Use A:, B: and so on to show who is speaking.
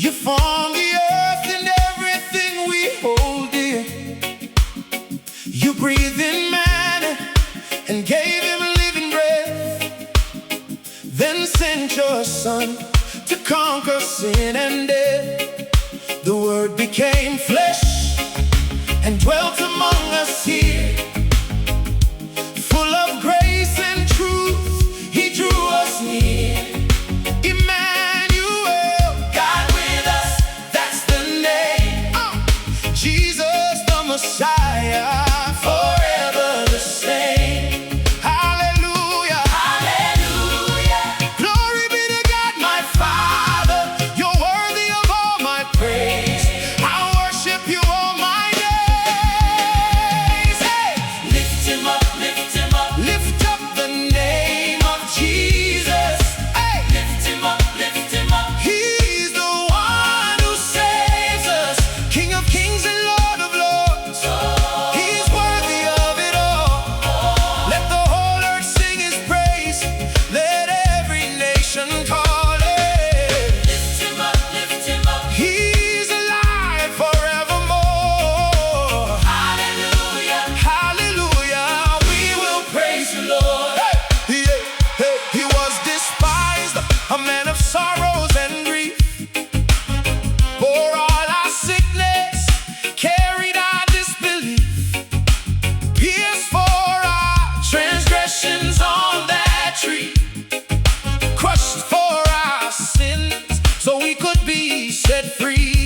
A: You formed the earth and everything we hold dear. You breathed in man and gave him living breath, then sent your son to conquer sin and death. The Word became flesh and dwelt among us here. Full of grace and truth, He drew us near. Emmanuel, God with us, that's the name. Jesus the Messiah, forever the same. Hallelujah, hallelujah. Glory be to God, my Father. You're worthy of all my praise. I worship you all my days. Hey! Lift him up, lift him up. Lift up the name of Jesus. Hey! Lift him up, lift him up. He's the one who saves us. King of kings and Lord of lords. He's worthy of it all. Let the whole earth sing his praise. Let every nation call it. Lift him up, lift him up. He's alive forevermore. Hallelujah, hallelujah. We will praise you, Lord. Hey, hey, hey. He was despised, a man of sorrows and grief. Bore all our sickness, carried our disbelief. Pierced for our transgressions on that tree. Crushed for our sins, so we could be set free.